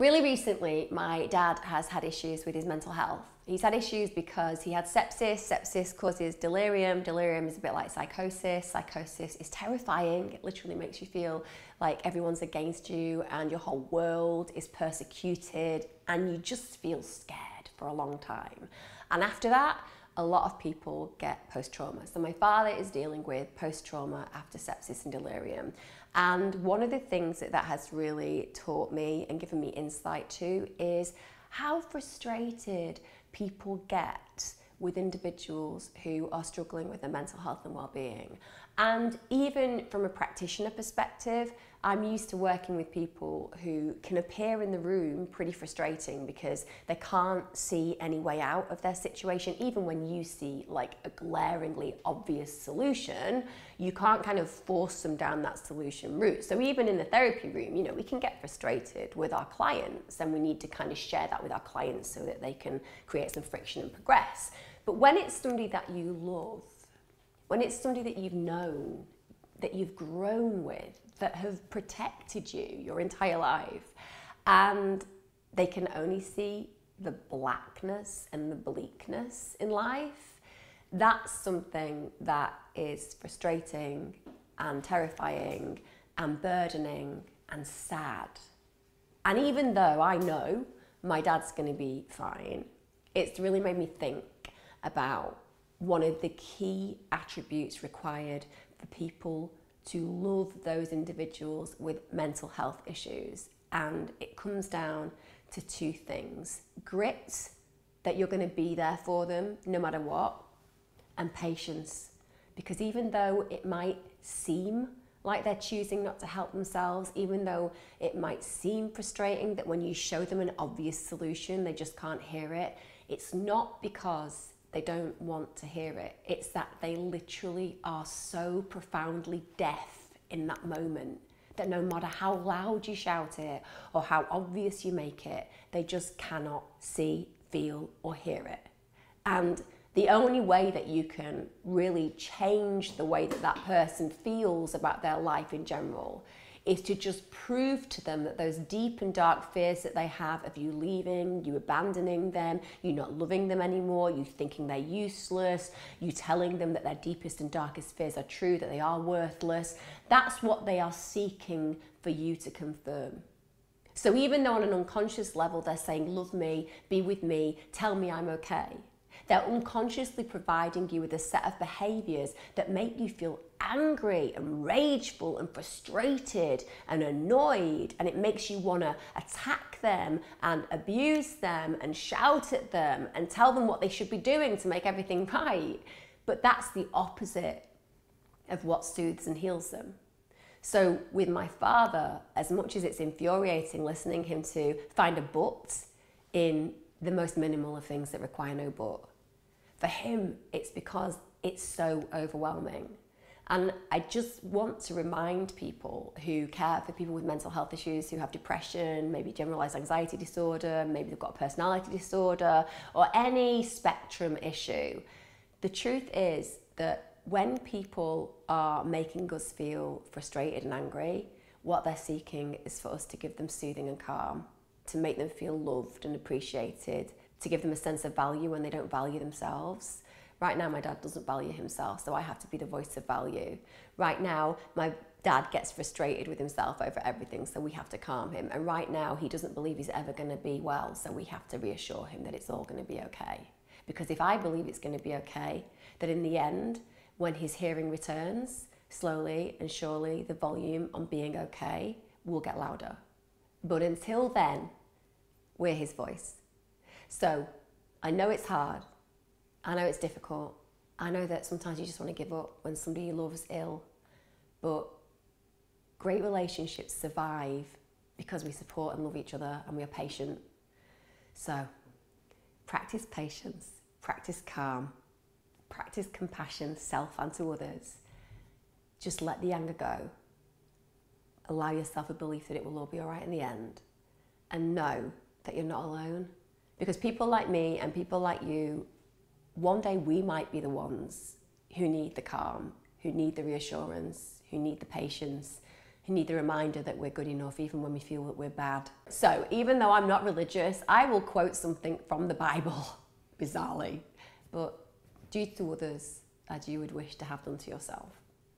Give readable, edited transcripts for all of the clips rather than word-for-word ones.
Really recently, my dad has had issues with his mental health. He's had issues because he had sepsis. Sepsis causes delirium. Delirium is a bit like psychosis. Psychosis is terrifying. It literally makes you feel like everyone's against you and your whole world is persecuted and you just feel scared for a long time. And after that, a lot of people get post-trauma. So my father is dealing with post-trauma after sepsis and delirium. And one of the things that has really taught me and given me insight to is how frustrated people get with individuals who are struggling with their mental health and well-being. And even from a practitioner perspective, I'm used to working with people who can appear in the room pretty frustrating because they can't see any way out of their situation. Even when you see like a glaringly obvious solution, you can't kind of force them down that solution route. So even in the therapy room, you know, we can get frustrated with our clients and we need to kind of share that with our clients so that they can create some friction and progress. But when it's somebody that you love, when it's somebody that you've known, that you've grown with, that have protected you your entire life, and they can only see the blackness and the bleakness in life, that's something that is frustrating and terrifying and burdening and sad. And even though I know my dad's going to be fine, it's really made me think about one of the key attributes required for people to love those individuals with mental health issues. And it comes down to two things: grit, that you're going to be there for them no matter what, and patience. Because even though it might seem like they're choosing not to help themselves, even though it might seem frustrating that when you show them an obvious solution, they just can't hear it, it's not because they don't want to hear it. It's that they literally are so profoundly deaf in that moment that no matter how loud you shout it or how obvious you make it, they just cannot see, feel, or hear it. And the only way that you can really change the way that that person feels about their life in general is to just prove to them that those deep and dark fears that they have of you leaving, you abandoning them, you not loving them anymore, you thinking they're useless, you telling them that their deepest and darkest fears are true, that they are worthless, that's what they are seeking for you to confirm. So even though on an unconscious level they're saying, love me, be with me, tell me I'm okay, they're unconsciously providing you with a set of behaviours that make you feel angry and rageful and frustrated and annoyed, and it makes you want to attack them and abuse them and shout at them and tell them what they should be doing to make everything right. But that's the opposite of what soothes and heals them. So with my father, as much as it's infuriating listening him to find a but in the most minimal of things that require no but, for him, it's because it's so overwhelming. And I just want to remind people who care for people with mental health issues, who have depression, maybe generalized anxiety disorder, maybe they've got a personality disorder, or any spectrum issue. The truth is that when people are making us feel frustrated and angry, what they're seeking is for us to give them soothing and calm, to make them feel loved and appreciated, to give them a sense of value when they don't value themselves. Right now, my dad doesn't value himself, so I have to be the voice of value. Right now, my dad gets frustrated with himself over everything, so we have to calm him. And right now, he doesn't believe he's ever going to be well, so we have to reassure him that it's all going to be okay. Because if I believe it's going to be okay, that in the end, when his hearing returns, slowly and surely, the volume on being okay will get louder. But until then, we're his voice. So I know it's hard, I know it's difficult, I know that sometimes you just want to give up when somebody you love is ill, but great relationships survive because we support and love each other and we are patient. So practice patience, practice calm, practice compassion, self and to others. Just let the anger go. Allow yourself a belief that it will all be all right in the end, and know that you're not alone. Because people like me and people like you, one day we might be the ones who need the calm, who need the reassurance, who need the patience, who need the reminder that we're good enough even when we feel that we're bad. So even though I'm not religious, I will quote something from the Bible, bizarrely, but do to others as you would wish to have done to yourself.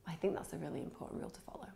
I think that's a really important rule to follow.